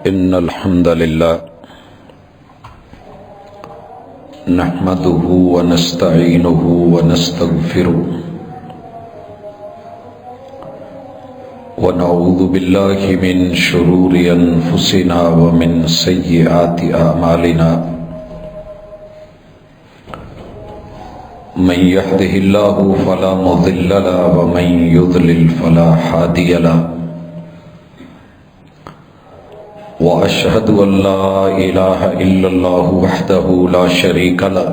إن الحمد لله نحمده ونستعينه ونستغفره ونعوذ بالله من شرور أنفسنا ومن سيئات أعمالنا من يهده الله فلا مضل له ومن يضلل فلا هادي له وأشهد أن لا إله إلا الله وحده لا شريك له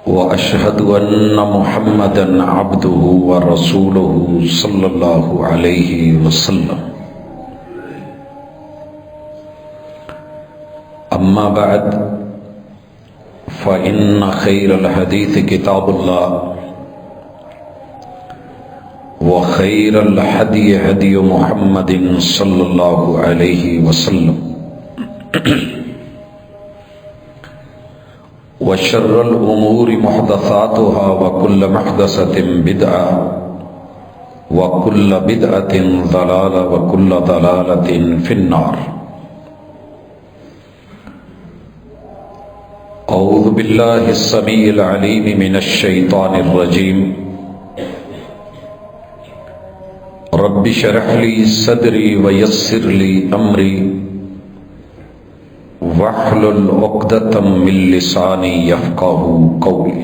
وأشهد أن محمدا عبده ورسوله صلى الله عليه وسلم أما بعد فإن خير الحديث كتاب الله وخير الهدي هدي محمد صلى الله عليه وسلم وشر الأمور محدثاتها وكل محدثة بدعة وكل بدعة ضلالة وكل ضلالة في النار. أعوذ بالله السميع العليم من الشيطان الرجيم. رب اشرح لي صدري ويسر لي أمري واحلل عقدة من لساني يفقهوا قولي.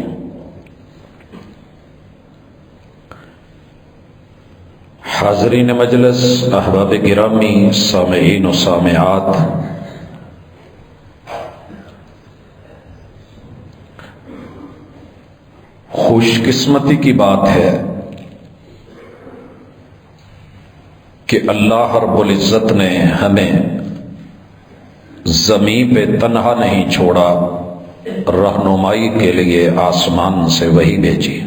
حاضرین مجلس، احباب گرامی، سامعین و سامعات، خوش قسمتی کی بات ہے کہ اللہ رب العزت نے ہمیں زمین پہ تنہا نہیں چھوڑا، رہنمائی کے لیے آسمان سے وحی بھیجی.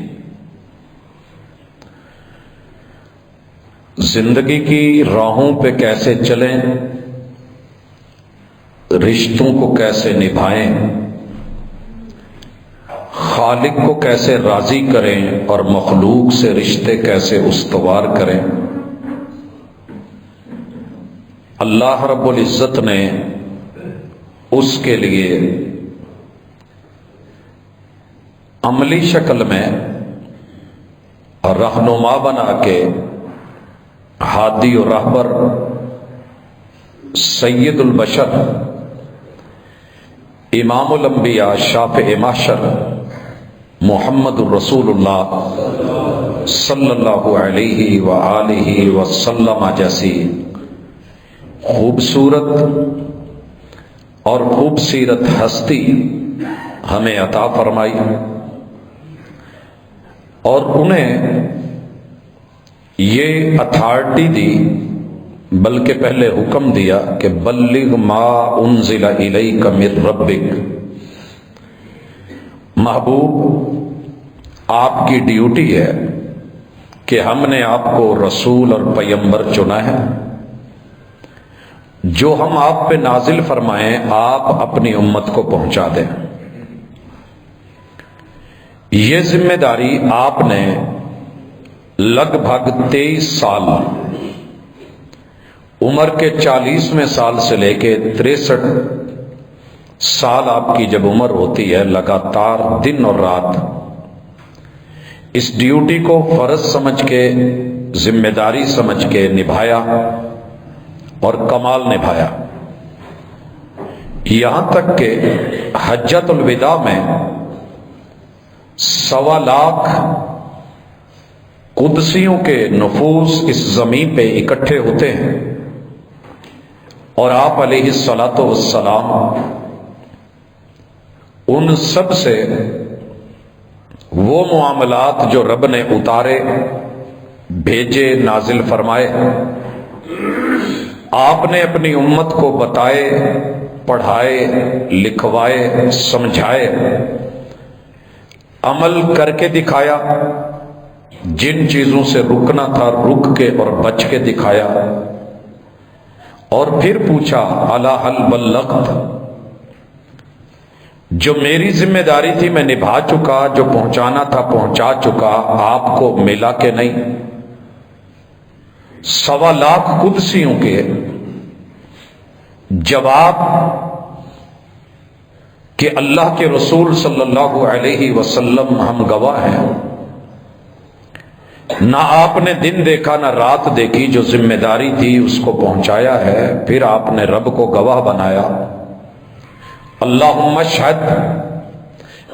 زندگی کی راہوں پہ کیسے چلیں، رشتوں کو کیسے نبھائیں، خالق کو کیسے راضی کریں اور مخلوق سے رشتے کیسے استوار کریں، اللہ رب العزت نے اس کے لیے عملی شکل میں رہنما بنا کے ہادی و رہبر سید البشر امام الانبیاء شافع محشر محمد الرسول اللہ صلی اللہ علیہ وآلہ وسلم جیسی خوبصورت اور خوبصیرت ہستی ہمیں عطا فرمائی، اور انہیں یہ اتھارٹی دی، بلکہ پہلے حکم دیا کہ بلغ ما انزل الیک من ربک. محبوب، آپ کی ڈیوٹی ہے کہ ہم نے آپ کو رسول اور پیغمبر چنا ہے، جو ہم آپ پہ نازل فرمائیں آپ اپنی امت کو پہنچا دیں. یہ ذمہ داری آپ نے لگ بھگ 23 سال، عمر کے 40ویں سال سے لے کے 63 سال آپ کی جب عمر ہوتی ہے، لگاتار دن اور رات اس ڈیوٹی کو فرض سمجھ کے، ذمہ داری سمجھ کے نبھایا اور کمال نبھایا. یہاں تک کہ حجۃ الوداع میں 1.25 لاکھ قدسیوں کے نفوس اس زمین پہ اکٹھے ہوتے ہیں، اور آپ علیہ الصلاۃ والسلام ان سب سے وہ معاملات جو رب نے اتارے، بھیجے، نازل فرمائے، آپ نے اپنی امت کو بتائے، پڑھائے، لکھوائے، سمجھائے، عمل کر کے دکھایا. جن چیزوں سے رکنا تھا رک کے اور بچ کے دکھایا، اور پھر پوچھا الا هل بلغت، جو میری ذمہ داری تھی میں نبھا چکا، جو پہنچانا تھا پہنچا چکا، آپ کو ملا کہ نہیں؟ 1.25 قدسیوں کے جواب کہ اللہ کے رسول صلی اللہ علیہ وسلم ہم گواہ ہیں، نہ آپ نے دن دیکھا نہ رات دیکھی، جو ذمہ داری تھی اس کو پہنچایا ہے، پھر آپ نے رب کو گواہ بنایا۔ اللہم اشہد،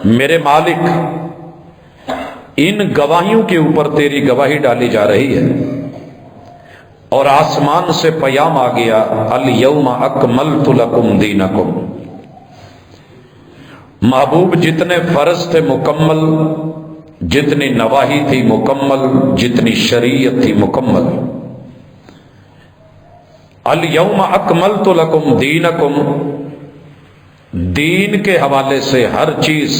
میرے مالک ان گواہیوں کے اوپر تیری گواہی ڈالی جا رہی ہے، اور آسمان سے پیام آ گیا، الیوم اکملت لکم دینکم۔ محبوب جتنے فرض تھے مکمل، جتنی نواہی تھی مکمل، جتنی شریعت تھی مکمل۔ الیوم اکملت لکم دینکم، دین کے حوالے سے ہر چیز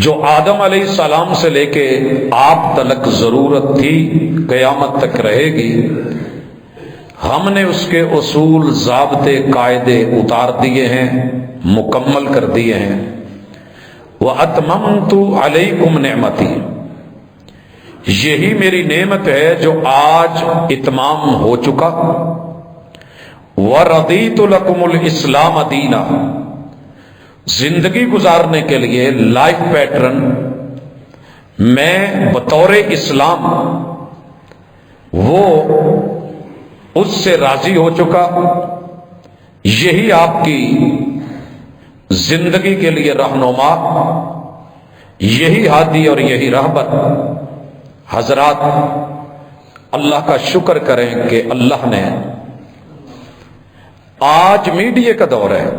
جو آدم علیہ السلام سے لے کے آپ تلک ضرورت تھی، قیامت تک رہے گی، ہم نے اس کے اصول، ضابطے، قاعدے اتار دیے ہیں، مکمل کر دیے ہیں۔ وَأَتْمَمْتُ عَلَيْكُمْ نِعْمَتِي، یہی میری نعمت ہے جو آج اتمام ہو چکا۔ وَرَضِيتُ لَكُمُ الْإِسْلَامَ دِينًا، زندگی گزارنے کے لیے لائف پیٹرن میں بطور اسلام وہ اس سے راضی ہو چکا۔ یہی آپ کی زندگی کے لیے رہنما، یہی ہادی اور یہی رہبر۔ حضرات اللہ کا شکر کریں کہ اللہ نے، آج میڈیا کا دور ہے،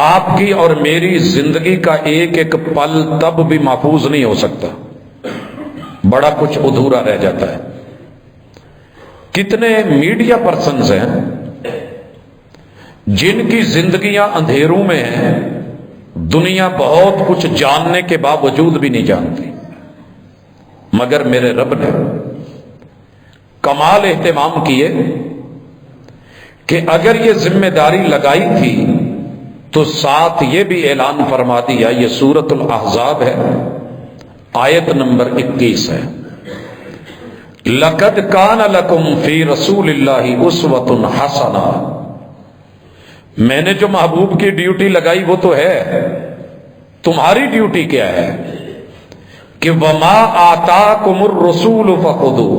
آپ کی اور میری زندگی کا ایک ایک پل تب بھی محفوظ نہیں ہو سکتا، بڑا کچھ ادھورا رہ جاتا ہے۔ کتنے میڈیا پرسنز ہیں جن کی زندگیاں اندھیروں میں ہیں، دنیا بہت کچھ جاننے کے باوجود بھی نہیں جانتی، مگر میرے رب نے کمال اہتمام کیے کہ اگر یہ ذمہ داری لگائی تھی تو ساتھ یہ بھی اعلان فرما دیا۔ یہ سورۃ الاحزاب ہے، آیت نمبر 21 ہے، لَقَدْ كَانَ لَكُمْ فِي رَسُولِ اللَّهِ أُسْوَةٌ حَسَنَةٌ۔ میں نے جو محبوب کی ڈیوٹی لگائی وہ تو ہے، تمہاری ڈیوٹی کیا ہے کہ وَمَا آتَاكُمُ الرَّسُولُ فَخُذُوهُ،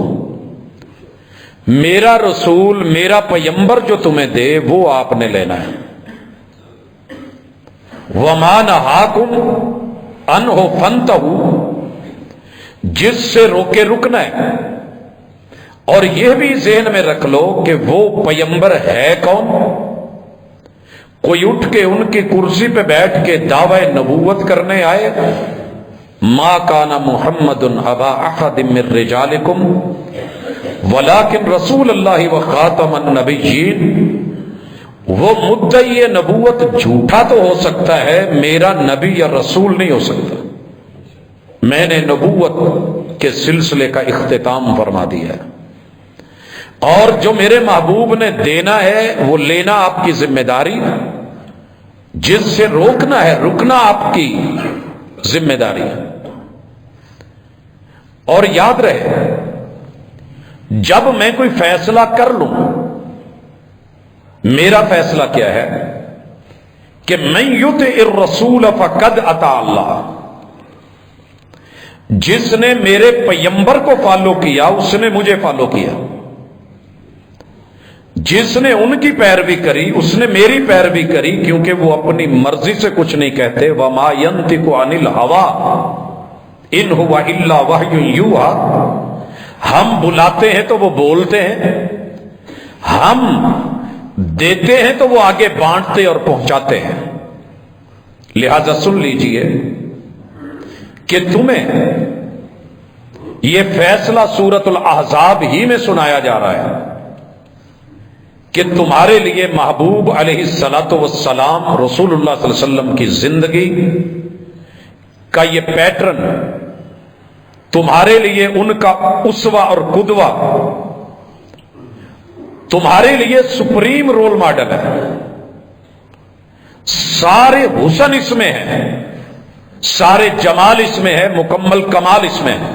میرا رسول، میرا پیمبر جو تمہیں دے وہ آپ نے لینا ہے۔ وَمَا نَهَاكُمْ عَنْهُ فَانْتَهُوا، جس سے روکے رکنا ہے۔ اور یہ بھی ذہن میں رکھ لو کہ وہ پیمبر ہے کون؟ کوئی اٹھ کے ان کی کرسی پہ بیٹھ کے دعوی نبوت کرنے آئے؟ مَا كَانَ مُحَمَّدٌ أَبَا أَحَدٍ مِّن رِّجَالِكُمْ وَلَٰكِنْ رَسُولَ اللَّهِ وَخَاتَمَ النَّبِيِّينَ۔ وہ مدعی نبوت جھوٹا تو ہو سکتا ہے، میرا نبی یا رسول نہیں ہو سکتا۔ میں نے نبوت کے سلسلے کا اختتام فرما دیا ہے، اور جو میرے محبوب نے دینا ہے وہ لینا آپ کی ذمہ داری، جس سے روکنا ہے رکنا آپ کی ذمہ داری ہے۔ اور یاد رہے، جب میں کوئی فیصلہ کر لوں، میرا فیصلہ کیا ہے کہ من یطع الرسول فقد اطاع اللہ، جس نے میرے پیمبر کو فالو کیا اس نے مجھے فالو کیا، جس نے ان کی پیروی کری اس نے میری پیروی کری، کیونکہ وہ اپنی مرضی سے کچھ نہیں کہتے۔ وما ينطق عن الهوى ان هو الا وحی یوحى، ہم بلاتے ہیں تو وہ بولتے ہیں، ہم دیتے ہیں تو وہ آگے بانٹتے اور پہنچاتے ہیں۔ لہذا سن لیجئے کہ تمہیں یہ فیصلہ سورۃ الاحزاب ہی میں سنایا جا رہا ہے کہ تمہارے لیے محبوب علیہ الصلاۃ والسلام، رسول اللہ صلی اللہ علیہ وسلم کی زندگی کا یہ پیٹرن، تمہارے لیے ان کا اسوہ اور قدوہ، تمہارے لیے سپریم رول ماڈل ہے۔ سارے حسن اس میں ہے، سارے جمال اس میں ہے، مکمل کمال اس میں ہے۔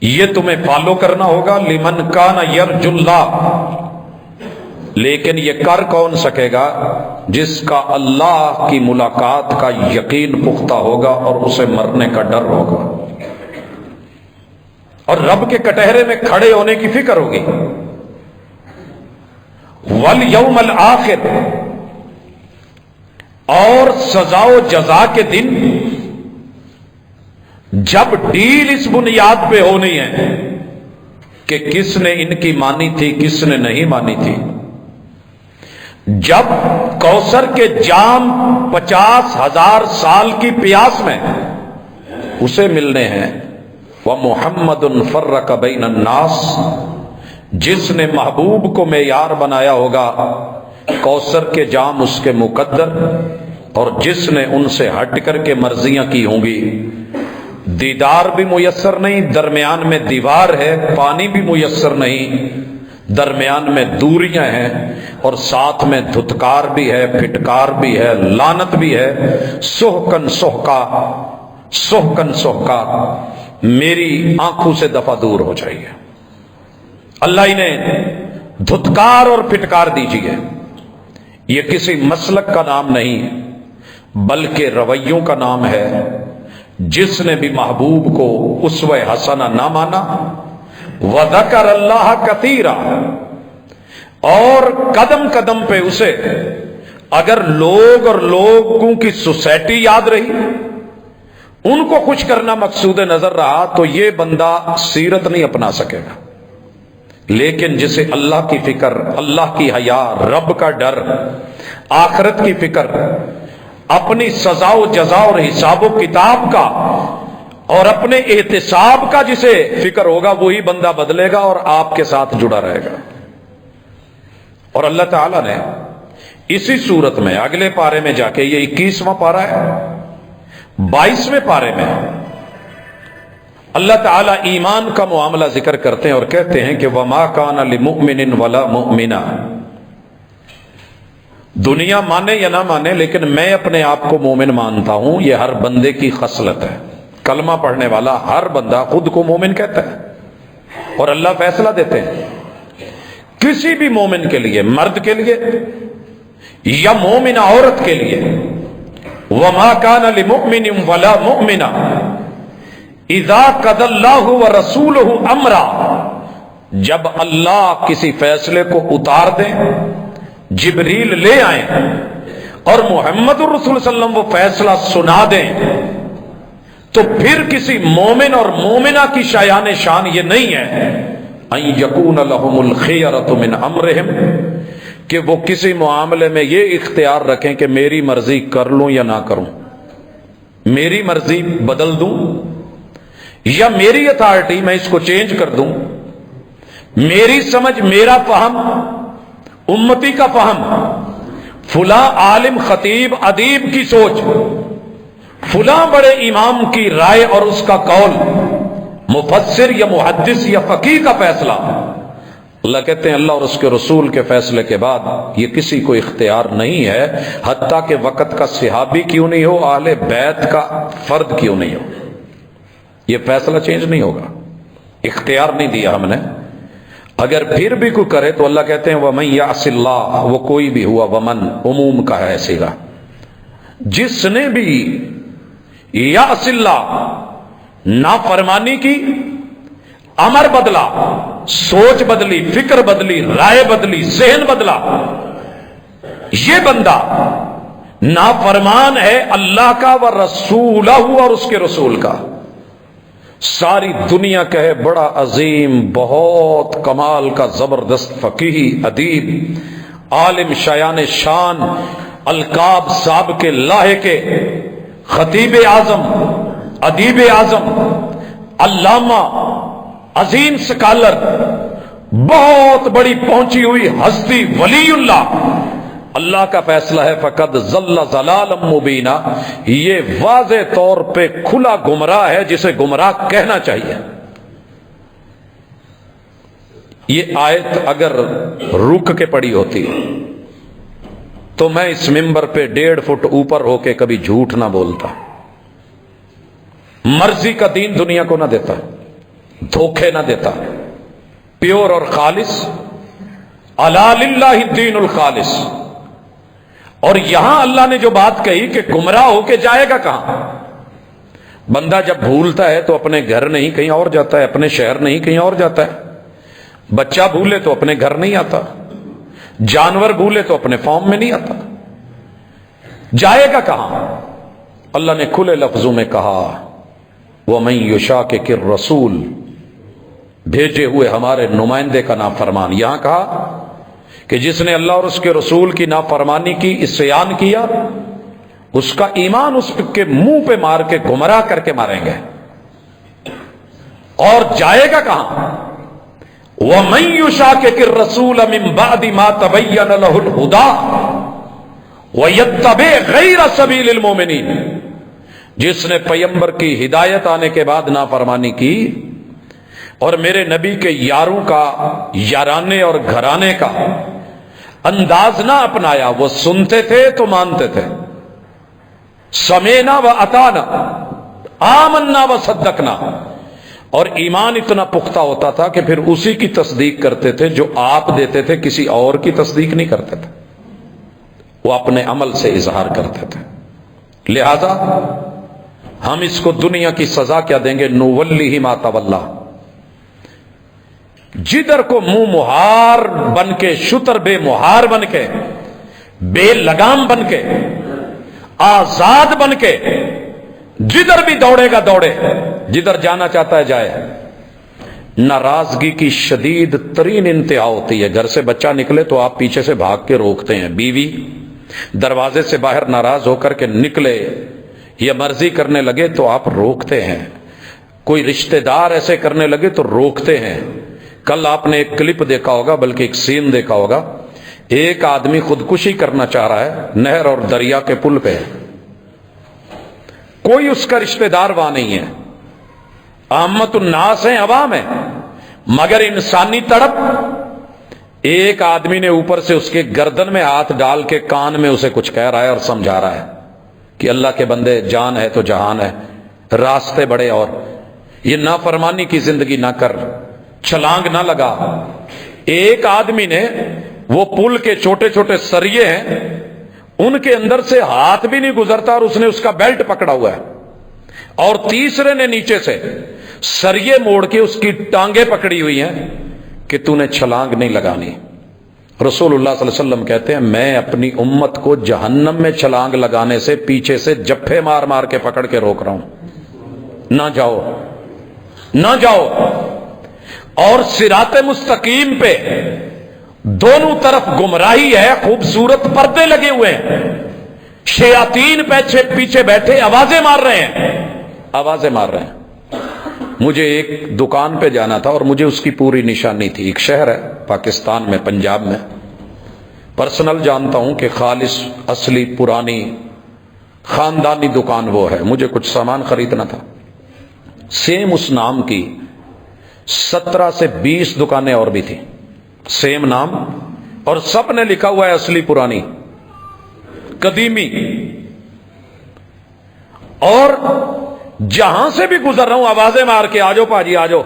یہ تمہیں فالو کرنا ہوگا، لمن کان یرجو اللہ، لیکن یہ کر کون سکے گا؟ جس کا اللہ کی ملاقات کا یقین پختہ ہوگا اور اسے مرنے کا ڈر ہوگا اور رب کے کٹہرے میں کھڑے ہونے کی فکر ہوگی۔ والیوم الآخر، اور سزا و جزا کے دن جب ڈیل اس بنیاد پہ ہونی ہے کہ کس نے ان کی مانی تھی کس نے نہیں مانی تھی، جب کوثر کے جام 50,000 سال کی پیاس میں اسے ملنے ہیں، وَمُحَمَّدٌ فَرَّقَ بَيْنَ النَّاسِ، جس نے محبوب کو معیار بنایا ہوگا، کوثر کے جام اس کے مقدر، اور جس نے ان سے ہٹ کر کے مرضیاں کی ہوں گی، دیدار بھی میسر نہیں، درمیان میں دیوار ہے، پانی بھی میسر نہیں، درمیان میں دوریاں ہیں، اور ساتھ میں دھتکار بھی ہے، پھٹکار بھی ہے، لعنت بھی ہے، سحقن سحقا، سحقن سحقا، میری آنکھوں سے دفع دور ہو جائیے۔ اللہ انہیں دھتکار اور پھٹکار دیجیے۔ یہ کسی مسلک کا نام نہیں ہے بلکہ رویوں کا نام ہے۔ جس نے بھی محبوب کو اسوہ حسنہ نہ مانا، وذکر اللہ کثیرا، اور قدم قدم پہ اسے اگر لوگ اور لوگوں کی سوسائٹی یاد رہی، ان کو خوش کرنا مقصود نظر رہا، تو یہ بندہ سیرت نہیں اپنا سکے گا۔ لیکن جسے اللہ کی فکر، اللہ کی حیا، رب کا ڈر، آخرت کی فکر، اپنی سزا و جزا اور حساب و کتاب کا اور اپنے احتساب کا جسے فکر ہوگا، وہی بندہ بدلے گا اور آپ کے ساتھ جڑا رہے گا۔ اور اللہ تعالیٰ نے اسی صورت میں اگلے پارے میں جا کے، یہ 21واں پارہ ہے، 22ویں پارے میں اللہ تعالیٰ ایمان کا معاملہ ذکر کرتے ہیں اور کہتے ہیں کہ وَمَا كَانَ لِمُؤْمِنٍ وَلَا مُؤْمِنَةٍ، دنیا مانے یا نہ مانے لیکن میں اپنے آپ کو مومن مانتا ہوں، یہ ہر بندے کی خصلت ہے۔ کلمہ پڑھنے والا ہر بندہ خود کو مومن کہتا ہے، اور اللہ فیصلہ دیتے ہیں کسی بھی مومن کے لیے، مرد کے لیے یا مومنہ عورت کے لیے، وَمَا كَانَ لِمُؤْمِنٍ وَلَا مُؤْمِنَةٍ اذا قضى اللہ ورسولہ امرا، جب اللہ کسی فیصلے کو اتار دیں، جبریل لے آئیں اور محمد الرسول صلی اللہ علیہ وسلم وہ فیصلہ سنا دیں، تو پھر کسی مومن اور مومنہ کی شایان شان یہ نہیں ہے ان یکون لہم الخیرۃ من امرہم، کہ وہ کسی معاملے میں یہ اختیار رکھیں کہ میری مرضی کر لوں یا نہ کروں، میری مرضی بدل دوں یا میری اتھارٹی میں اس کو چینج کر دوں، میری سمجھ، میرا فہم، امتی کا فہم، فلاں عالم خطیب ادیب کی سوچ، فلاں بڑے امام کی رائے اور اس کا قول، مفسر یا محدث یا فقیہ کا فیصلہ، اللہ کہتے ہیں اللہ اور اس کے رسول کے فیصلے کے بعد یہ کسی کو اختیار نہیں ہے، حتیٰ کہ وقت کا صحابی کیوں نہیں ہو، اہل بیت کا فرد کیوں نہیں ہو، یہ فیصلہ چینج نہیں ہوگا، اختیار نہیں دیا ہم نے۔ اگر پھر بھی کوئی کرے تو اللہ کہتے ہیں وَمَن يَعْصِ اللَّهَ، وہ کوئی بھی ہوا، ومن عموم کا ہے سیگا، جس نے بھی یعص اللہ، نافرمانی کی، امر بدلا، سوچ بدلی، فکر بدلی، رائے بدلی، ذہن بدلا، یہ بندہ نافرمان ہے اللہ کا ورسولہ، اور اس کے رسول کا۔ ساری دنیا کہے بڑا عظیم، بہت کمال کا زبردست فقیہ، ادیب، عالم شایان شان، القاب صاحب کے لاہے کے، خطیب اعظم، ادیب اعظم، علامہ، عظیم سکالر، بہت بڑی پہنچی ہوئی ہستی، ولی اللہ، اللہ کا فیصلہ ہے فقد ضل ضلالا مبینا، یہ واضح طور پہ کھلا گمراہ ہے جسے گمراہ کہنا چاہیے۔ یہ آیت اگر رک کے پڑی ہوتی تو میں اس ممبر پہ 1.5 فٹ اوپر ہو کے کبھی جھوٹ نہ بولتا، مرضی کا دین دنیا کو نہ دیتا، دھوکے نہ دیتا، پیور اور خالص، الا للہ الدین الخالص۔ اور یہاں اللہ نے جو بات کہی کہ گمراہ ہو کے جائے گا کہاں؟ بندہ جب بھولتا ہے تو اپنے گھر نہیں کہیں اور جاتا ہے، اپنے شہر نہیں کہیں اور جاتا ہے، بچہ بھولے تو اپنے گھر نہیں آتا، جانور بھولے تو اپنے فارم میں نہیں آتا، جائے گا کہاں؟ اللہ نے کھلے لفظوں میں کہا وَمَن يُشَاقِقِ الرَّسُولَ، بھیجے ہوئے ہمارے نمائندے کا نافرمان۔ یہاں کہا کہ جس نے اللہ اور اس کے رسول کی نافرمانی کی، عصیان کیا، اس کا ایمان اس کے منہ پہ مار کے گمراہ کر کے ماریں گے۔ اور جائے گا کہاں؟ وَمَن يُشَاقِقِ الرَّسُولَ مِن بَعْدِ مَا تَبَيَّنَ لَهُ الْهُدَىٰ وَيَتَّبِعْ غَيْرَ سَبِيلِ الْمُؤْمِنِينَ، جس نے پیغمبر کی ہدایت آنے کے بعد نافرمانی کی اور میرے نبی کے یاروں کا، یارانے اور گھرانے کا انداز نہ اپنایا، وہ سنتے تھے تو مانتے تھے، سمینا و اطانا، آمنا و صدقنا، اور ایمان اتنا پختہ ہوتا تھا کہ پھر اسی کی تصدیق کرتے تھے جو آپ دیتے تھے، کسی اور کی تصدیق نہیں کرتے تھے، وہ اپنے عمل سے اظہار کرتے تھے۔ لہذا ہم اس کو دنیا کی سزا کیا دیں گے؟ نولیہ ما تولی، جدھر کو منہ مہار بن کے، شتر بے مہار بن کے، بے لگام بن کے، آزاد بن کے، جدھر بھی دوڑے گا دوڑے، جدھر جانا چاہتا ہے جائے۔ ناراضگی کی شدید ترین انتہا ہوتی ہے، گھر سے بچہ نکلے تو آپ پیچھے سے بھاگ کے روکتے ہیں، بیوی دروازے سے باہر ناراض ہو کر کے نکلے یا مرضی کرنے لگے تو آپ روکتے ہیں، کوئی رشتہ دار ایسے کرنے لگے تو روکتے ہیں۔ کل آپ نے ایک کلپ دیکھا ہوگا، بلکہ ایک سین دیکھا ہوگا، ایک آدمی خودکشی کرنا چاہ رہا ہے، نہر اور دریا کے پل پہ، کوئی اس کا رشتہ دار وہاں نہیں ہے، عامت الناس ہیں، عوام ہے، مگر انسانی تڑپ، ایک آدمی نے اوپر سے اس کے گردن میں ہاتھ ڈال کے کان میں اسے کچھ کہہ رہا ہے اور سمجھا رہا ہے کہ اللہ کے بندے، جان ہے تو جہان ہے، راستے بڑے، اور یہ نافرمانی کی زندگی نہ کر، چھلانگ نہ لگا۔ ایک آدمی نے، وہ پل کے چھوٹے چھوٹے سریے ہیں، ان کے اندر سے ہاتھ بھی نہیں گزرتا اور اس نے اس کا بیلٹ پکڑا ہوا ہے، اور تیسرے نے نیچے سے سریے موڑ کے اس کی ٹانگیں پکڑی ہوئی ہیں کہ تو نے چھلانگ نہیں لگانی۔ رسول اللہ صلی اللہ علیہ وسلم کہتے ہیں میں اپنی امت کو جہنم میں چھلانگ لگانے سے پیچھے سے جپھے مار مار کے پکڑ کے روک رہا ہوں، نہ جاؤ نہ جاؤ۔ اور صراط مستقیم پہ دونوں طرف گمراہی ہے، خوبصورت پردے لگے ہوئے ہیں، شیاطین پیچھے بیٹھے آوازیں مار رہے ہیں، آوازیں مار رہے ہیں۔ مجھے ایک دکان پہ جانا تھا اور مجھے اس کی پوری نشانی تھی، ایک شہر ہے پاکستان میں، پنجاب میں، پرسنل جانتا ہوں کہ خالص اصلی پرانی خاندانی دکان وہ ہے۔ مجھے کچھ سامان خریدنا تھا، سیم اس نام کی 17 سے 20 دکانیں اور بھی تھیں، سیم نام، اور سب نے لکھا ہوا ہے اصلی پرانی قدیمی۔ اور جہاں سے بھی گزر رہا ہوں آوازیں مار کے آجو پاجی آجو۔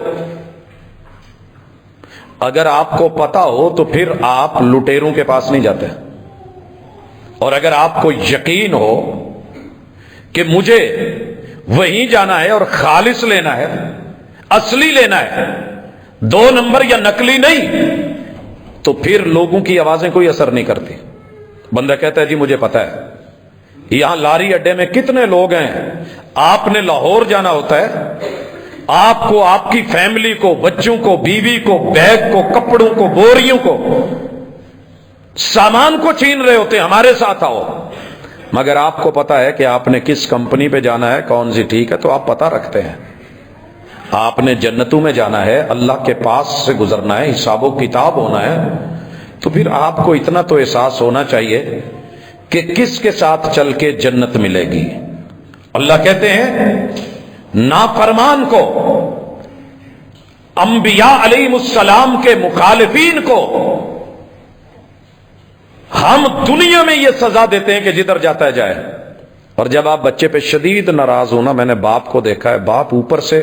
اگر آپ کو پتا ہو تو پھر آپ لٹیروں کے پاس نہیں جاتے، اور اگر آپ کو یقین ہو کہ مجھے وہیں جانا ہے اور خالص لینا ہے، اصلی لینا ہے، 2 نمبر یا نقلی نہیں، تو پھر لوگوں کی آوازیں کوئی اثر نہیں کرتی۔ بندہ کہتا ہے جی مجھے پتا ہے، یہاں لاری اڈے میں کتنے لوگ ہیں، آپ نے لاہور جانا ہوتا ہے، آپ کو، آپ کی فیملی کو، بچوں کو، بیوی کو، بیگ کو، کپڑوں کو، بوریوں کو، سامان کو چھین رہے ہوتے ہیں، ہمارے ساتھ آؤ، مگر آپ کو پتا ہے کہ آپ نے کس کمپنی پہ جانا ہے، کون سی ٹھیک ہے، تو آپ پتا رکھتے ہیں۔ آپ نے جنتوں میں جانا ہے، اللہ کے پاس سے گزرنا ہے، حساب و کتاب ہونا ہے، تو پھر آپ کو اتنا تو احساس ہونا چاہیے کہ کس کے ساتھ چل کے جنت ملے گی۔ اللہ کہتے ہیں نافرمان کو، انبیاء علیہ السلام کے مخالفین کو ہم دنیا میں یہ سزا دیتے ہیں کہ جدھر جاتا ہے جائے۔ اور جب آپ بچے پہ شدید ناراض ہونا، میں نے باپ کو دیکھا ہے، باپ اوپر سے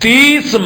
30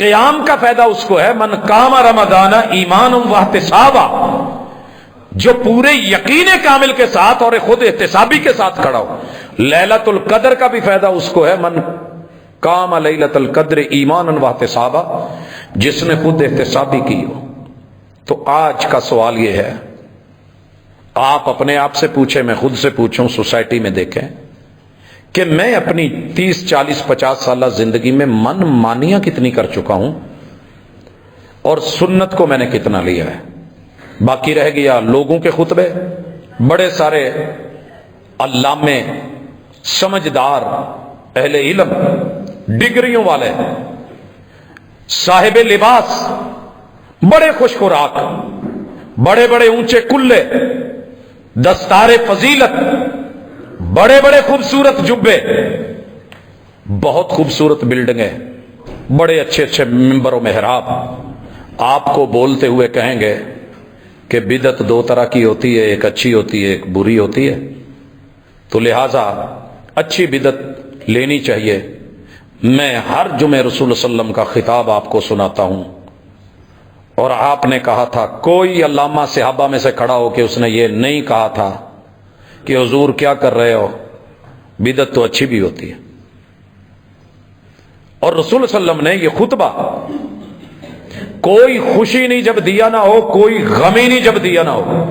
قیام کا فائدہ اس کو ہے من قام رمضان ایمانا واحتسابا، جو پورے یقین کامل کے ساتھ اور خود احتسابی کے ساتھ کھڑا ہو۔ لیلۃ القدر کا بھی فائدہ اس کو ہے من قام لیلۃ القدر ایمانا واحتسابا، جس نے خود احتسابی کی ہو۔ تو آج کا سوال یہ ہے، آپ اپنے آپ سے پوچھیں، میں خود سے پوچھوں، سوسائٹی میں دیکھیں کہ میں اپنی 30 40 50 سالہ زندگی میں من مانیاں کتنی کر چکا ہوں اور سنت کو میں نے کتنا لیا ہے۔ باقی رہ گیا لوگوں کے خطبے، بڑے سارے علامے، سمجھدار، اہل علم، ڈگریوں والے، صاحب لباس، بڑے خوش خوراک، بڑے بڑے اونچے کلے، دستار فضیلت، بڑے بڑے خوبصورت جبے، بہت خوبصورت بلڈنگیں، بڑے اچھے اچھے منبر و محراب، آپ کو بولتے ہوئے کہیں گے کہ بدعت دو طرح کی ہوتی ہے، ایک اچھی ہوتی ہے، ایک بری ہوتی ہے، تو لہذا اچھی بدعت لینی چاہیے۔ میں ہر جمعہ رسول اللہ صلی اللہ علیہ وسلم کا خطاب آپ کو سناتا ہوں، اور آپ نے کہا تھا، کوئی علامہ صحابہ میں سے کھڑا ہو کہ اس نے یہ نہیں کہا تھا کہ حضور کیا کر رہے ہو، بدعت تو اچھی بھی ہوتی ہے۔ اور رسول صلی اللہ علیہ وسلم نے یہ خطبہ کوئی خوشی نہیں جب دیا نہ ہو، کوئی غمی نہیں جب دیا نہ ہو،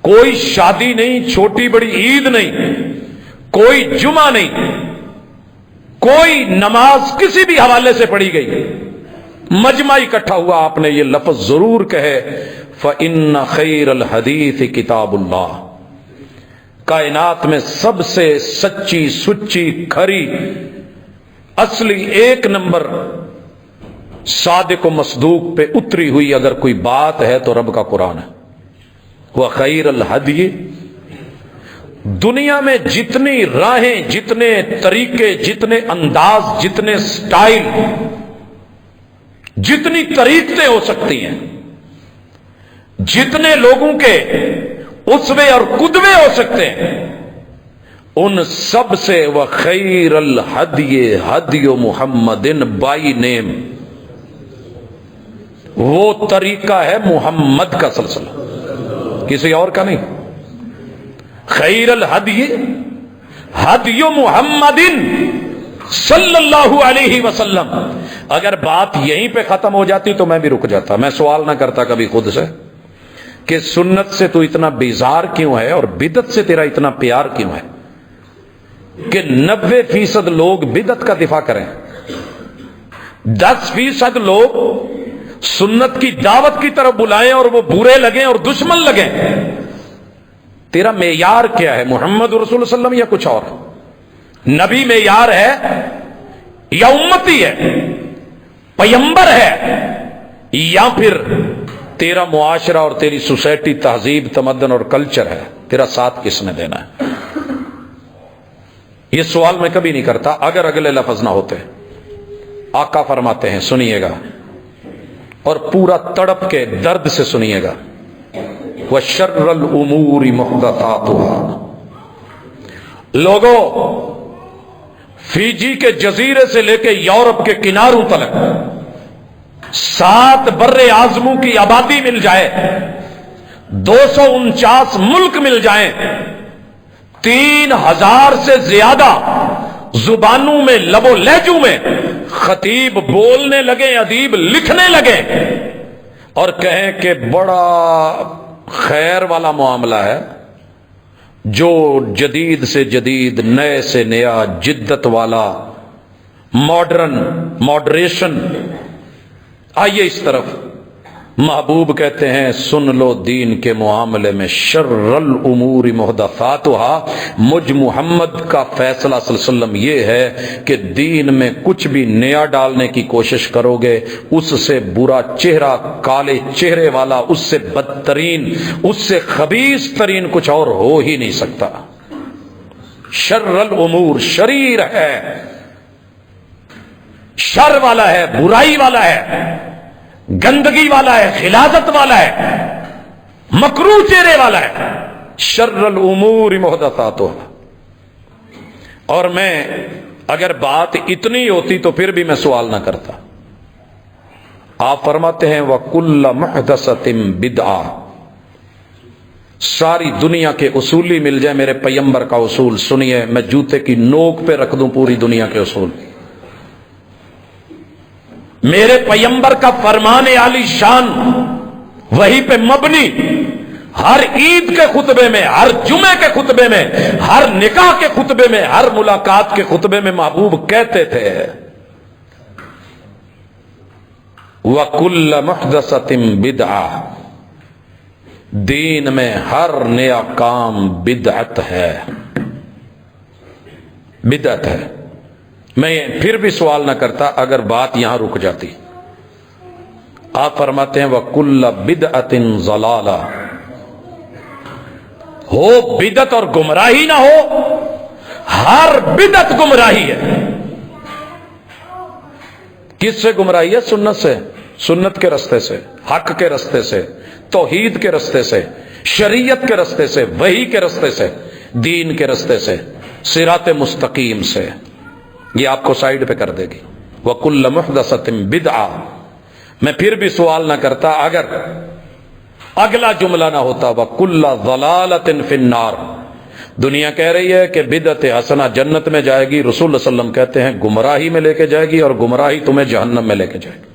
کوئی شادی نہیں، چھوٹی بڑی عید نہیں، کوئی جمعہ نہیں، کوئی نماز کسی بھی حوالے سے پڑھی گئی، مجمع اکٹھا ہوا، آپ نے یہ لفظ ضرور کہے، فَإِنَّ خَيْرَ الْحَدِيثِ کتاب اللہ، کائنات میں سب سے سچی، سچی، کھری، اصلی، ایک نمبر، صادق و مصدوق پہ اتری ہوئی اگر کوئی بات ہے تو رب کا قرآن ہے۔ وَخَيْرَ الْحَدِيِ، دنیا میں جتنی راہیں، جتنے طریقے، جتنے انداز، جتنے سٹائل، جتنی طریقتیں ہو سکتی ہیں، جتنے لوگوں کے اسوے اور قدوے ہو سکتے ہیں، ان سب سے وَخَيْرَ الْحَدِيِ ہَدْيُ مُحَمَّدٍ بائی نیم، وہ طریقہ ہے محمد کا سلسلہ، کسی اور کا نہیں۔ خیر الہدی ہدی محمد صلی اللہ علیہ وسلم۔ اگر بات یہیں پہ ختم ہو جاتی تو میں بھی رک جاتا، میں سوال نہ کرتا کبھی خود سے کہ سنت سے تو اتنا بیزار کیوں ہے اور بدعت سے تیرا اتنا پیار کیوں ہے کہ 90% لوگ بدعت کا دفاع کریں، 10% لوگ سنت کی دعوت کی طرف بلائیں اور وہ برے لگیں اور دشمن لگیں۔ تیرا معیار کیا ہے، محمد رسول اللہ صلی اللہ علیہ وسلم یا کچھ اور؟ نبی معیار ہے یا امتی ہے، پیمبر ہے، یا پھر تیرا معاشرہ اور تیری سوسائٹی، تہذیب، تمدن اور کلچر ہے؟ تیرا ساتھ کس نے دینا ہے؟ یہ سوال میں کبھی نہیں کرتا اگر اگلے لفظ نہ ہوتے۔ آقا فرماتے ہیں، سنیے گا اور پورا تڑپ کے درد سے سنیے گا، وَشَرَّ الْأُمُورِ مُحْدَثَاتُهَا۔ لوگوں، فیجی کے جزیرے سے لے کے یورپ کے کناروں تلک 7 بر اعظموں کی آبادی مل جائے، 249 ملک مل جائیں، 3000 سے زیادہ زبانوں میں، لب و لہجوں میں خطیب بولنے لگے، ادیب لکھنے لگے اور کہیں کہ بڑا خیر والا معاملہ ہے، جو جدید سے جدید، نئے سے نیا، جدت والا، ماڈرن، ماڈریشن۔ آئیے اس طرف، محبوب کہتے ہیں سن لو دین کے معاملے میں شر الامور محدثاتها، مجھ محمد کا فیصلہ صلی اللہ علیہ وسلم یہ ہے کہ دین میں کچھ بھی نیا ڈالنے کی کوشش کرو گے، اس سے برا چہرہ، کالے چہرے والا، اس سے بدترین، اس سے خبیث ترین کچھ اور ہو ہی نہیں سکتا۔ شر الامور، شریر ہے، شر والا ہے، برائی والا ہے، گندگی والا ہے، غلاظت والا ہے، مکروہ چہرے والا ہے۔ شر الامور محدثاتها۔ اور میں اگر بات اتنی ہوتی تو پھر بھی میں سوال نہ کرتا، آپ فرماتے ہیں وَكُلَّ مُحْدَثَةٍ بِدْعَةٍ، ساری دنیا کے اصولی مل جائے میرے پیغمبر کا اصول، سنیے میں جوتے کی نوک پہ رکھ دوں پوری دنیا کے اصول، میرے پیغمبر کا فرمان عالی شان وہی پہ مبنی، ہر عید کے خطبے میں، ہر جمعے کے خطبے میں، ہر نکاح کے خطبے میں، ہر ملاقات کے خطبے میں محبوب کہتے تھے وَكُلَّ مُحْدَثَةٍ بِدْعَةٍ، دین میں ہر نیا کام بدعت ہے، بدعت ہے۔ میں پھر بھی سوال نہ کرتا اگر بات یہاں رک جاتی۔ آپ فرماتے ہیں وَكُلَّ بِدْعَةٍ ضَلَالَةٍ، ہو بدعت اور گمراہی نہ ہو، ہر بدعت گمراہی ہے۔ کس سے گمراہی ہے؟ سنت سے، سنت کے رستے سے، حق کے رستے سے، توحید کے رستے سے، شریعت کے رستے سے، وحی کے رستے سے، دین کے رستے سے، صراط مستقیم سے۔ یہ آپ کو سائیڈ پہ کر دے گی وَكُلَّ مُحْدَثَةٍ بِدْعَةٍ۔ میں پھر بھی سوال نہ کرتا اگر اگلا جملہ نہ ہوتا وَكُلَّ ضَلَالَةٍ فِي النَّارِ۔ دنیا کہہ رہی ہے کہ بدعت حسنہ جنت میں جائے گی، رسول اللہ صلی اللہ علیہ وسلم کہتے ہیں گمراہی میں لے کے جائے گی، اور گمراہی تمہیں جہنم میں لے کے جائے گی۔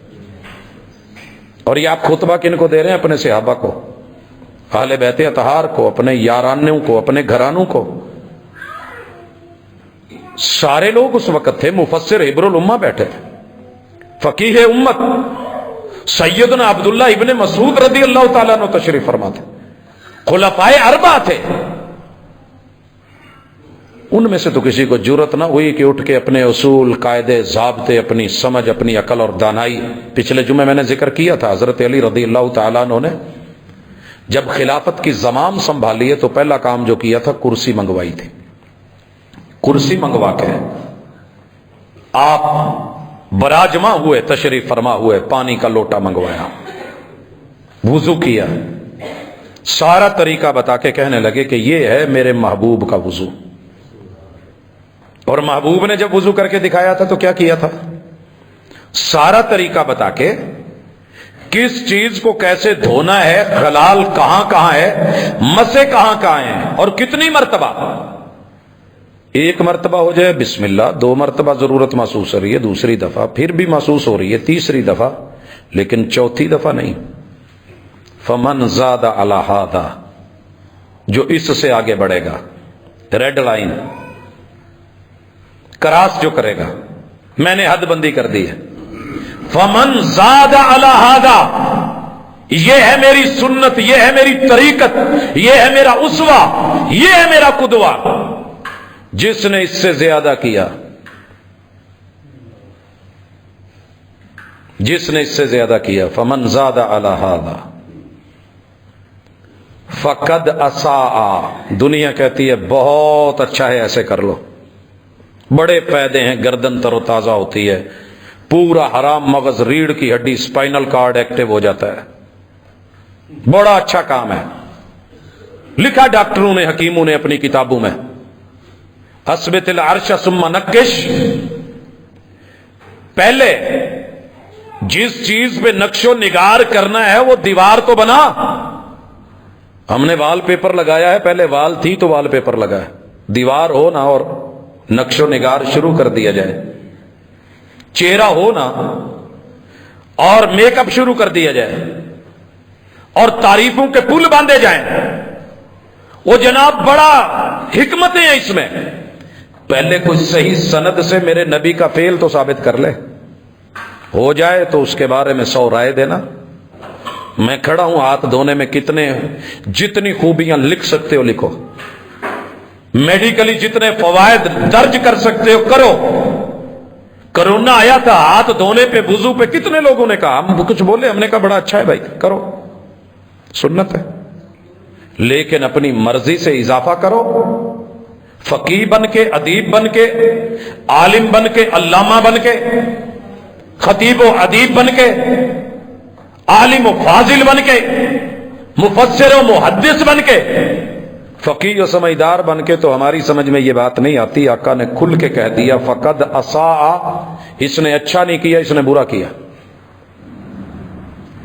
اور یہ آپ خطبہ کن کو دے رہے ہیں؟ اپنے صحابہ کو، اہل بیت اطہار کو، اپنے یارانوں کو، اپنے گھرانوں کو۔ سارے لوگ اس وقت تھے، مفسر حبر الامہ بیٹھے تھے، فقیہ امت سیدنا عبداللہ ابن مسعود رضی اللہ تعالیٰ عنہ تشریف فرما تھے، خلفائے اربعہ تھے۔ ان میں سے تو کسی کو جرت نہ ہوئی کہ اٹھ کے اپنے اصول، قاعدے، ضابطے، اپنی سمجھ، اپنی عقل اور دانائی۔ پچھلے جمعے میں نے ذکر کیا تھا حضرت علی رضی اللہ تعالیٰ عنہ نے جب خلافت کی زمام سنبھالی ہے تو پہلا کام جو کیا تھا کرسی منگوائی تھی۔ کرسی منگوا کے آپ براجما ہوئے، تشریف فرما ہوئے، پانی کا لوٹا منگوایا، وضو کیا، سارا طریقہ بتا کے کہنے لگے کہ یہ ہے میرے محبوب کا وضو۔ اور محبوب نے جب وضو کر کے دکھایا تھا تو کیا کیا تھا؟ سارا طریقہ بتا کے کس چیز کو کیسے دھونا ہے، خلال کہاں کہاں ہے، مسے کہاں کہاں ہیں، اور کتنی مرتبہ۔ ایک مرتبہ ہو جائے بسم اللہ، دو مرتبہ ضرورت محسوس ہو رہی ہے، دوسری دفعہ پھر بھی محسوس ہو رہی ہے، تیسری دفعہ، لیکن چوتھی دفعہ نہیں۔ فمن زاد علی ھذا، جو اس سے آگے بڑھے گا، ریڈ لائن کراس جو کرے گا، میں نے حد بندی کر دی ہے۔ فمن زاد علی ھذا، یہ ہے میری سنت، یہ ہے میری طریقت، یہ ہے میرا اسوہ، یہ ہے میرا قدوہ۔ جس نے اس سے زیادہ کیا، جس نے اس سے زیادہ کیا، فمن زاد علی ھذا فقد اساء، دنیا کہتی ہے بہت اچھا ہے، ایسے کر لو، بڑے فائدے ہیں، گردن تر و تازہ ہوتی ہے، پورا حرام مغز، ریڑھ کی ہڈی، اسپائنل کارڈ ایکٹیو ہو جاتا ہے، بڑا اچھا کام ہے۔ لکھا ڈاکٹروں نے، حکیموں نے اپنی کتابوں میں، اثبت العرش ثم نکش، پہلے جس چیز پہ نقش و نگار کرنا ہے وہ دیوار تو بنا۔ ہم نے وال پیپر لگایا ہے، پہلے وال تھی تو وال پیپر لگا ہے، دیوار ہو نا اور نقش و نگار شروع کر دیا جائے، چہرہ ہو نا اور میک اپ شروع کر دیا جائے، اور تعریفوں کے پل باندھے جائیں، وہ جناب بڑا حکمتیں ہیں اس میں۔ پہلے کوئی صحیح سند سے میرے نبی کا فعل تو ثابت کر لے، ہو جائے تو اس کے بارے میں 100 رائے دینا۔ میں کھڑا ہوں، ہاتھ دھونے میں جتنی خوبیاں لکھ سکتے ہو لکھو، میڈیکلی جتنے فوائد درج کر سکتے ہو کرو۔ کرونا آیا تھا، ہاتھ دھونے پہ، وضو پہ کتنے لوگوں نے کہا، ہم کچھ بولے، ہم نے کہا بڑا اچھا ہے بھائی کرو، سنت ہے، لیکن اپنی مرضی سے اضافہ کرو۔ فقیہ بن کے، ادیب بن کے، عالم بن کے، علامہ بن کے، خطیب و ادیب بن کے، عالم و فاضل بن کے، مفسر و محدث بن کے، فقیہ و سمجھدار بن کے، تو ہماری سمجھ میں یہ بات نہیں آتی۔ آقا نے کھل کے کہہ دیا فقد اساء، اس نے اچھا نہیں کیا، اس نے برا کیا۔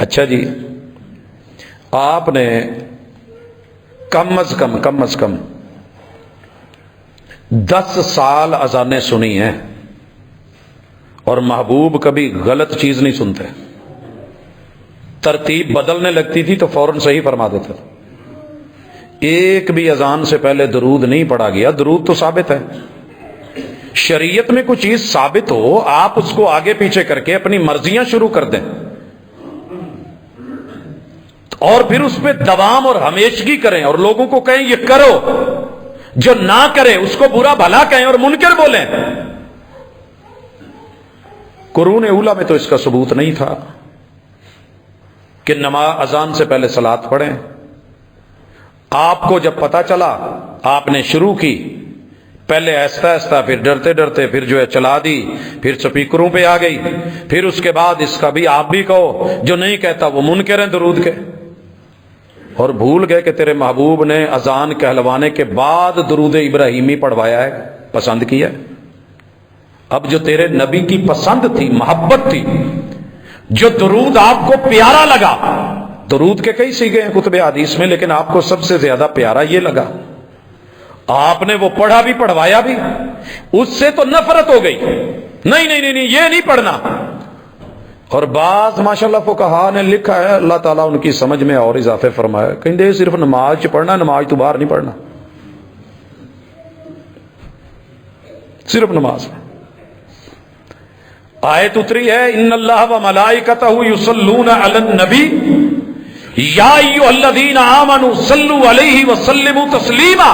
اچھا جی، آپ نے کم از کم 10 سال اذانیں سنی ہیں اور محبوب کبھی غلط چیز نہیں سنتے، ترتیب بدلنے لگتی تھی تو فوراً صحیح فرما دیتے تھے۔ ایک بھی اذان سے پہلے درود نہیں پڑھا گیا۔ درود تو ثابت ہے، شریعت میں کوئی چیز ثابت ہو آپ اس کو آگے پیچھے کر کے اپنی مرضیاں شروع کر دیں اور پھر اس پہ دوام اور ہمیشگی کریں اور لوگوں کو کہیں یہ کرو، جو نہ کرے اس کو برا بھلا کہیں اور منکر بولیں۔ قرون اولیٰ میں تو اس کا ثبوت نہیں تھا کہ نماز اذان سے پہلے صلاۃ پڑھیں۔ آپ کو جب پتا چلا آپ نے شروع کی، پہلے آہستہ آہستہ، پھر ڈرتے ڈرتے، پھر جو ہے چلا دی، پھر سپیکروں پہ آ گئی، پھر اس کے بعد اس کا بھی آپ بھی کہو، جو نہیں کہتا وہ منکر ہیں درود کے، اور بھول گئے کہ تیرے محبوب نے اذان کہلوانے کے بعد درود ابراہیمی پڑھوایا ہے، پسند کیا ہے۔ اب جو تیرے نبی کی پسند تھی، محبت تھی، جو درود آپ کو پیارا لگا، درود کے کئی سیغے ہیں کتب حدیث میں، لیکن آپ کو سب سے زیادہ پیارا یہ لگا، آپ نے وہ پڑھا بھی پڑھوایا بھی، اس سے تو نفرت ہو گئی، نہیں یہ نہیں پڑھنا۔ اور بعض ماشاءاللہ فقہا نے لکھا ہے، اللہ تعالیٰ ان کی سمجھ میں اور اضافے فرمایا، کہیں صرف نماز پڑھنا، نماز تو باہر نہیں پڑھنا، صرف نماز۔ آیت اتری ہے، ان اللہ و ملائکتہ یصلون علی النبی یا ایھا الذین آمنوا صلوا علیہ وسلموا تسلیما۔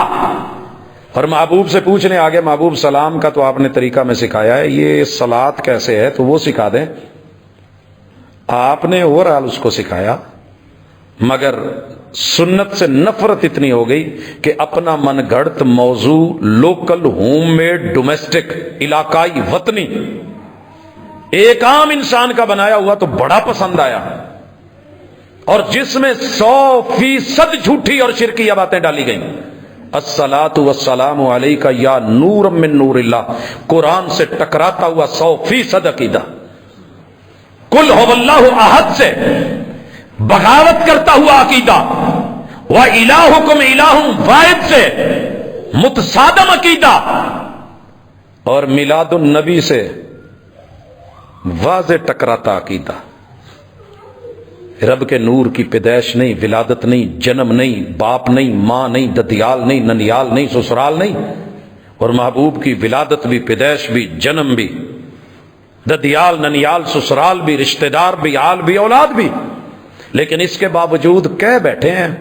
اور محبوب سے پوچھنے آگے، محبوب سلام کا تو آپ نے طریقہ میں سکھایا ہے، یہ صلاۃ کیسے ہے تو وہ سکھا دیں۔ آپ نے اوورآل اس کو سکھایا، مگر سنت سے نفرت اتنی ہو گئی کہ اپنا من گھڑت موضوع، لوکل، ہوم میڈ، ڈومیسٹک، علاقائی، وطنی، ایک عام انسان کا بنایا ہوا تو بڑا پسند آیا، اور جس میں 100% جھوٹی اور شرکیہ باتیں ڈالی گئیں۔ الصلاۃ والسلام علیک یا نور من نور اللہ، قرآن سے ٹکراتا ہوا 100% عقیدہ، قل هو اللہ احد سے بغاوت کرتا ہوا عقیدہ، وَإِلَٰهُكُمْ إِلَٰهٌ واحد سے متصادم عقیدہ، اور میلاد النبی سے واضح ٹکراتا عقیدہ۔ رب کے نور کی پیدائش نہیں، ولادت نہیں، جنم نہیں، باپ نہیں، ماں نہیں، ددیال نہیں، ننیال نہیں، سسرال نہیں، اور محبوب کی ولادت بھی، پیدائش بھی، جنم بھی، ددیال، ننیال، سسرال بھی، رشتہ دار بھی، آل بھی، اولاد بھی، لیکن اس کے باوجود کہہ بیٹھے ہیں۔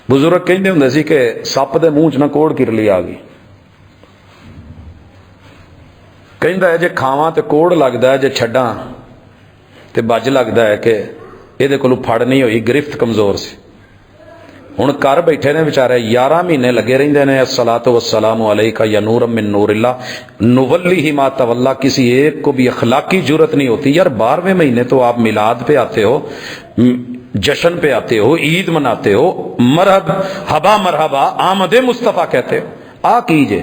بزرگ کہندے ہوندے سی کہ سپ دے منہ چ نہ کوڑ کرلی آ گئی، کہندا ہے جے کھاواں تے کوڑ لگدا ہے، جے چھڈاں تے بج لگدا ہے کہ یہ کولوں پھڑ نہیں ہوئی، گرفت کمزور سی۔ ہن کر بیٹھے نے بیچارے 11 مہینے لگے رہندے نے، الصلاۃ والسلام علیک یا نور من نور اللہ، نولی ما تولا، کسی ایک کو بھی اخلاقی جرت نہیں ہوتی، یار 12ویں مہینے تو آپ میلاد پہ آتے ہو، جشن پہ آتے ہو، عید مناتے ہو، مرحبا آمد مصطفیٰ کہتے ہو، آ کیجئے۔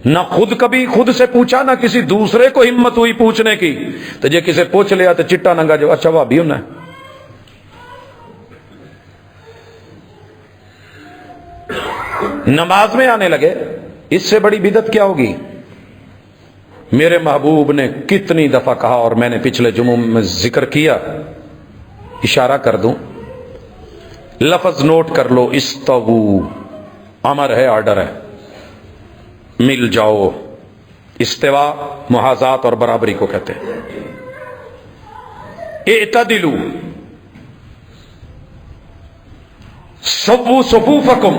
نہ خود کبھی خود سے پوچھا، نہ کسی دوسرے کو ہمت ہوئی پوچھنے کی، تو جے کسے پوچھ لیا تو چٹا ننگا جو اچھا بھابی ہونا ہے۔ نماز میں آنے لگے، اس سے بڑی بدعت کیا ہوگی؟ میرے محبوب نے کتنی دفعہ کہا، اور میں نے پچھلے جمعوں میں ذکر کیا، اشارہ کر دوں، لفظ نوٹ کر لو، استوو امر ہے، آرڈر ہے، مل جاؤ۔ استوا محاذات اور برابری کو کہتے ہیں۔ اعتدلوا سووا صفوفکم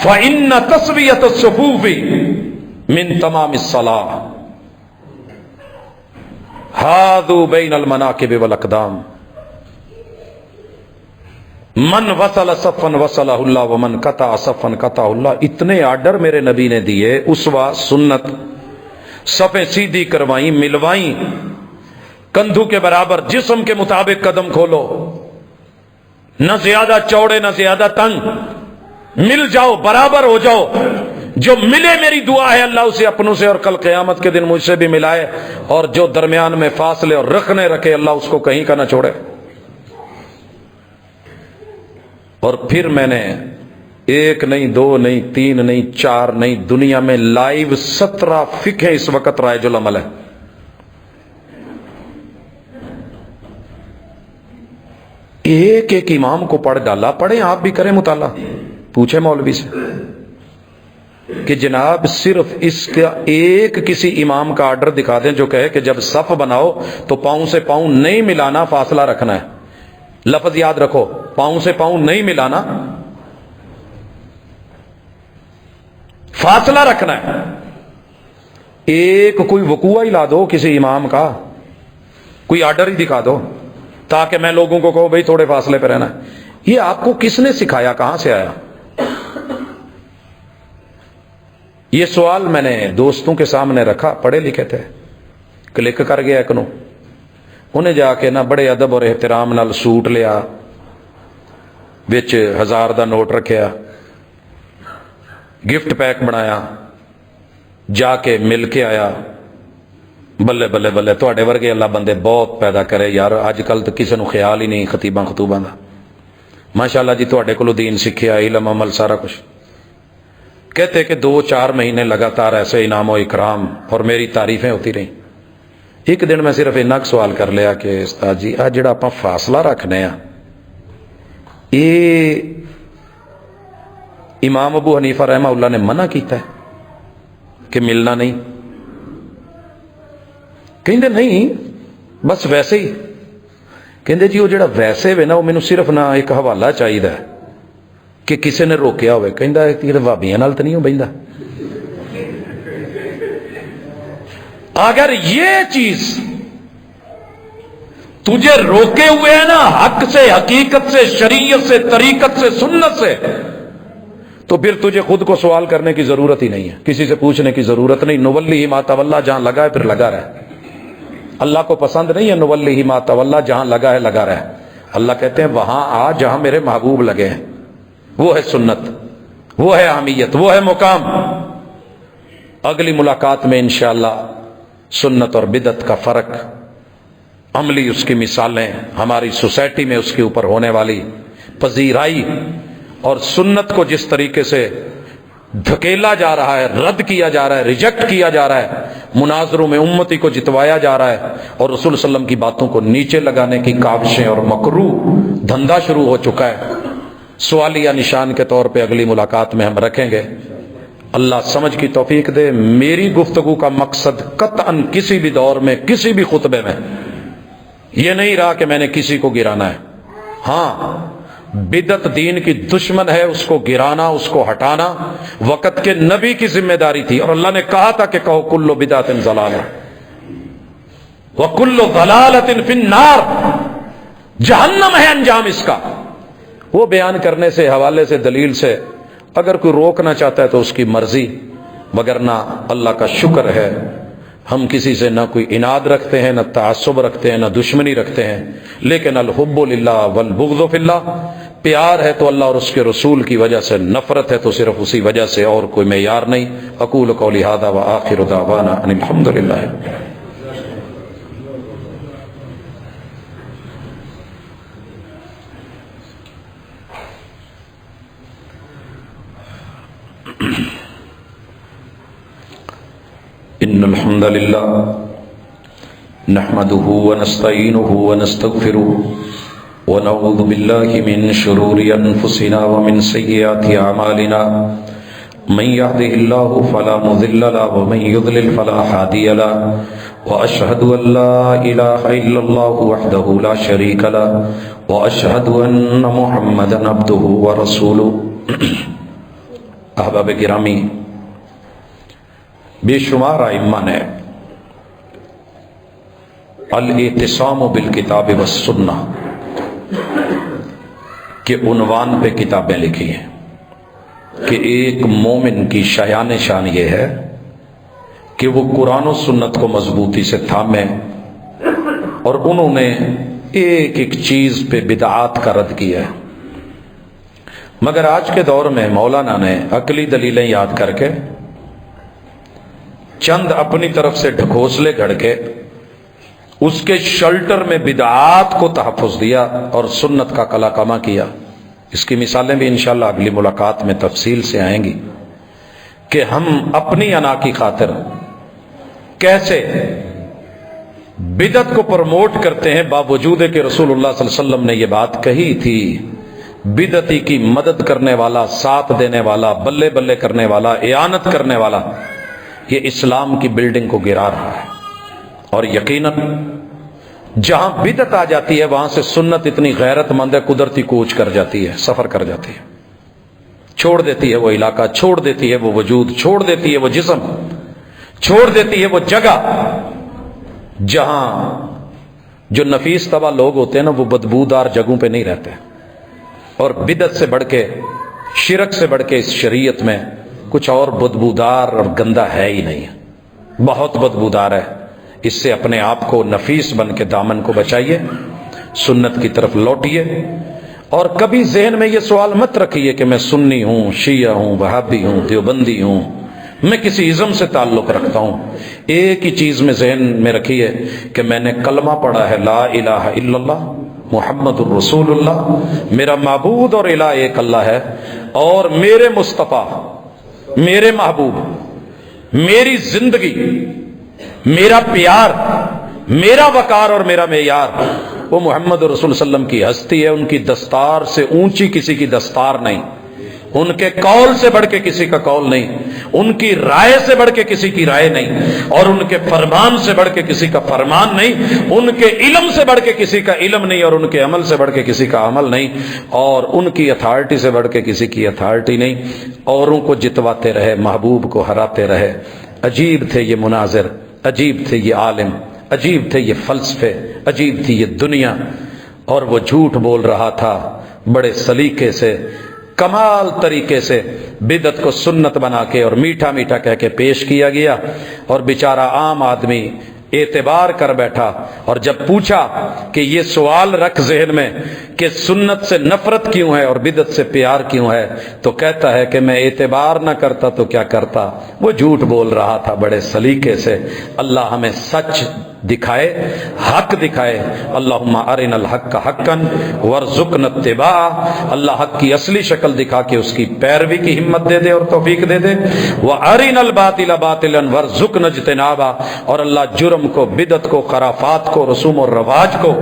فإن تسویۃ الصفوف من تمام الصلاۃ، حاذوا بین المناکب والاقدام، من وصل صفا وصلہ اللہ ومن قطع صفا قطع اللہ۔ اتنے آرڈر میرے نبی نے دیے، اسوہ، سنت، صفیں سیدھی کروائیں، ملوائیں، کندھوں کے برابر، جسم کے مطابق قدم کھولو، نہ زیادہ چوڑے نہ زیادہ تنگ، مل جاؤ، برابر ہو جاؤ۔ جو ملے میری دعا ہے اللہ اسے اپنوں سے اور کل قیامت کے دن مجھ سے بھی ملائے، اور جو درمیان میں فاصلے اور رکھنے رکھے اللہ اس کو کہیں کا نہ چھوڑے۔ اور پھر میں نے ایک نہیں، دو نہیں، تین نہیں، چار نہیں، دنیا میں لائیو 17 فقہ اس وقت رائج العمل ہے۔ ایک ایک امام کو پڑھ ڈالا، پڑھیں آپ بھی کریں مطالعہ، پوچھیں مولوی سے کہ جناب صرف اس کا ایک کسی امام کا آرڈر دکھا دیں جو کہے کہ جب صف بناؤ تو پاؤں سے پاؤں نہیں ملانا، فاصلہ رکھنا ہے۔ لفظ یاد رکھو، پاؤں سے پاؤں نہیں ملانا، فاصلہ رکھنا ہے۔ ایک کوئی وقوع ہی لا دو کسی امام کا، کوئی آرڈر ہی دکھا دو تاکہ میں لوگوں کو کہوں بھائی تھوڑے فاصلے پہ رہنا ہے۔ یہ آپ کو کس نے سکھایا، کہاں سے آیا؟ یہ سوال میں نے دوستوں کے سامنے رکھا، پڑھے لکھے تھے، کلک کر گیا ایک نو، انہیں جا کے نہ بڑے ادب اور احترام نال سوٹ لیا، وچ 1000 دا نوٹ رکھیا، گفٹ پیک بنایا، جا کے مل کے آیا۔ بلے بلے بلے، تواڈے ورگے اللہ بندے بہت پیدا کرے یار، اج کل تو کسی نو خیال ہی نہیں خطیباں خطوباں دا۔ ماشاءاللہ جی تواڈے کولوں دین سیکھیا، علم عمل سارا کچھ۔ کہتے کہ 2-4 مہینے لگاتار ایسے انعام و اکرام اور میری تعریفیں ہوتی رہیں۔ ایک دن میں صرف اتنا سوال کر لیا کہ استاد جی آ جڑا اپنا فاصلہ رکھنے ہاں، یہ امام ابو حنیفہ رحمہ اللہ نے منع کیتا ہے کہ ملنا نہیں؟ کہندے نہیں، بس ویسے ہی۔ کہندے جی وہ جڑا ویسے وے نا، وہ مینوں صرف نہ ایک حوالہ چاہیے کہ کسی نے روکیا ہوئے۔ کہندا یہ وہابیاں نال تے نہیں بہندا۔ اگر یہ چیز تجھے روکے ہوئے ہے نا حق سے، حقیقت سے، شریعت سے، طریقت سے، سنت سے، تو پھر تجھے خود کو سوال کرنے کی ضرورت ہی نہیں ہے، کسی سے پوچھنے کی ضرورت نہیں۔ نولی ما تولا، جہاں لگا ہے پھر لگا رہے۔ اللہ کو پسند نہیں ہے نولی ما تولا، جہاں لگا ہے لگا رہے۔ اللہ کہتے ہیں وہاں آ جہاں میرے محبوب لگے ہیں، وہ ہے سنت، وہ ہے اہمیت، وہ ہے مقام۔ اگلی ملاقات میں انشاءاللہ سنت اور بدعت کا فرق، عملی اس کی مثالیں، ہماری سوسائٹی میں اس کے اوپر ہونے والی پذیرائی، اور سنت کو جس طریقے سے دھکیلا جا رہا ہے، رد کیا جا رہا ہے، ریجیکٹ کیا جا رہا ہے، مناظروں میں امتی کو جتوایا جا رہا ہے، اور رسول صلی اللہ علیہ وسلم کی باتوں کو نیچے لگانے کی کاوشیں اور مکروہ دھندا شروع ہو چکا ہے۔ سوالیہ نشان کے طور پہ اگلی ملاقات میں ہم رکھیں گے۔ اللہ سمجھ کی توفیق دے۔ میری گفتگو کا مقصد قطعاً کسی بھی دور میں، کسی بھی خطبے میں یہ نہیں رہا کہ میں نے کسی کو گرانا ہے۔ ہاں، بدعت دین کی دشمن ہے، اس کو گرانا، اس کو ہٹانا وقت کے نبی کی ذمہ داری تھی، اور اللہ نے کہا تھا کہ کہو کل بدعت ضلالہ وکل ضلالۃ فی النار، جہنم ہے انجام اس کا۔ وہ بیان کرنے سے، حوالے سے، دلیل سے اگر کوئی روکنا چاہتا ہے تو اس کی مرضی، وگرنہ اللہ کا شکر ہے ہم کسی سے نہ کوئی عناد رکھتے ہیں، نہ تعصب رکھتے ہیں، نہ دشمنی رکھتے ہیں، لیکن الحب للہ والبغض فی اللہ، پیار ہے تو اللہ اور اس کے رسول کی وجہ سے، نفرت ہے تو صرف اسی وجہ سے، اور کوئی معیار نہیں۔ اقول قولی ھذا وآخر دعوانا ان الحمد للہ۔ ان الحمد للہ نحمده ونستعینه ونستغفره ونعوذ باللہ من شرور انفسنا ومن سیئات اعمالنا، من يهده الله فلا مضل له ومن يضلل فلا هادي له، واشهد ان لا اله الا الله وحده لا شريك له، واشهد ان محمدا عبده ورسوله۔ احباب گرامی، بے شمار ائمہ نے الاعتصام بالکتاب والسنہ کے عنوان پہ کتابیں لکھی ہیں کہ ایک مومن کی شایان شان یہ ہے کہ وہ قرآن و سنت کو مضبوطی سے تھامے، اور انہوں نے ایک ایک چیز پہ بدعات کا رد کیا ہے۔ مگر آج کے دور میں مولانا نے عقلی دلیلیں یاد کر کے چند اپنی طرف سے ڈھکوسلے گھڑ کے اس کے شلٹر میں بدعات کو تحفظ دیا اور سنت کا کلا کما کیا۔ اس کی مثالیں بھی انشاءاللہ اگلی ملاقات میں تفصیل سے آئیں گی کہ ہم اپنی انا کی خاطر کیسے بدعت کو پروموٹ کرتے ہیں، باوجود کہ رسول اللہ صلی اللہ علیہ وسلم نے یہ بات کہی تھی، بدعتی کی مدد کرنے والا، ساتھ دینے والا، بلے بلے کرنے والا، اعانت کرنے والا، یہ اسلام کی بلڈنگ کو گرا رہا ہے۔ اور یقیناً جہاں بدعت آ جاتی ہے وہاں سے سنت اتنی غیرت مند ہے، قدرتی کوچ کر جاتی ہے، سفر کر جاتی ہے، چھوڑ دیتی ہے وہ علاقہ، چھوڑ دیتی ہے وہ وجود، چھوڑ دیتی ہے وہ جسم، چھوڑ دیتی ہے وہ جگہ جہاں جو نفیس طبع لوگ ہوتے ہیں نا وہ بدبودار جگہوں پہ نہیں رہتے۔ اور بدعت سے بڑھ کے، شرک سے بڑھ کے اس شریعت میں کچھ اور بدبودار اور گندا ہے ہی نہیں، بہت بدبودار ہے۔ اس سے اپنے آپ کو نفیس بن کے دامن کو بچائیے، سنت کی طرف لوٹیے، اور کبھی ذہن میں یہ سوال مت رکھیے کہ میں سنی ہوں، شیعہ ہوں، وہابی ہوں، دیوبندی ہوں، میں کسی ازم سے تعلق رکھتا ہوں۔ ایک ہی چیز میں ذہن میں رکھیے کہ میں نے کلمہ پڑھا ہے، لا الہ الا اللہ محمد الرسول اللہ، میرا معبود اور الہ ایک اللہ ہے، اور میرے مصطفیٰ، میرے محبوب، میری زندگی، میرا پیار، میرا وقار اور میرا معیار وہ محمد رسول صلی اللہ علیہ وسلم کی ہستی ہے۔ ان کی دستار سے اونچی کسی کی دستار نہیں، ان کے قول سے بڑھ کے کسی کا قول نہیں، ان کی رائے سے بڑھ کے کسی کی رائے نہیں، اور ان کے فرمان سے بڑھ کے کسی کا فرمان نہیں، ان کے علم سے بڑھ کے کسی کا علم نہیں، اور ان کے عمل سے بڑھ کے کسی کا عمل نہیں، اور ان کی اتھارٹی سے بڑھ کے کسی کی اتھارٹی نہیں۔ اوروں کو جتواتے رہے، محبوب کو ہراتے رہے۔ عجیب تھے یہ مناظر، عجیب تھے یہ عالم، عجیب تھے یہ فلسفے، عجیب تھی یہ دنیا، اور وہ جھوٹ بول رہا تھا بڑے سلیقے سے، کمال طریقے سے بدعت کو سنت بنا کے اور میٹھا میٹھا کہہ کے پیش کیا گیا، اور بیچارہ عام آدمی اعتبار کر بیٹھا۔ اور جب پوچھا کہ یہ سوال رکھ ذہن میں کہ سنت سے نفرت کیوں ہے اور بدعت سے پیار کیوں ہے، تو کہتا ہے کہ میں اعتبار نہ کرتا تو کیا کرتا۔ وہ جھوٹ بول رہا تھا بڑے سلیقے سے۔ اللہ ہمیں سچ دکھائے، حق دکھائے۔ اللہم ارنا الحق حقا وارزقنا اتباعہ، اللہ حق کی اصلی شکل دکھا کے اس کی پیروی کی ہمت دے دے اور توفیق دے دے۔ وارنا الباطل باطلا وارزقنا اجتنابہ، اور اللہ جرم کو، بدعت کو، خرافات کو، رسوم و رواج کو،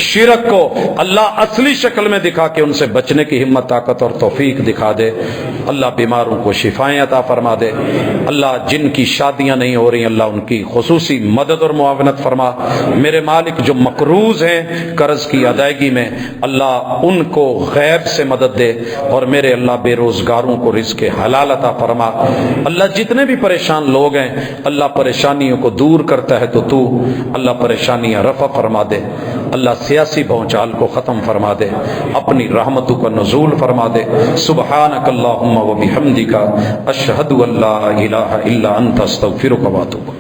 شرک کو اللہ اصلی شکل میں دکھا کے ان سے بچنے کی ہمت، طاقت اور توفیق دکھا دے۔ اللہ بیماروں کو شفائیں عطا فرما دے۔ اللہ جن کی شادیاں نہیں ہو رہی اللہ ان کی خصوصی مدد اور معاونت فرما۔ میرے مالک جو مقروض ہیں قرض کی ادائیگی میں، اللہ ان کو غیب سے مدد دے، اور میرے اللہ بے روزگاروں کو رزق حلال عطا فرما۔ اللہ جتنے بھی پریشان لوگ ہیں اللہ پریشانیوں کو دور کرتا ہے تو اللہ پریشانیاں رفع فرما دے۔ اللہ سیاسی بھونچال کو ختم فرما دے، اپنی رحمتوں کا نزول فرما دے۔ سبحانک اللہم و بحمدک، اشہد ان لا الہ الا انت، استغفرک و اتوب۔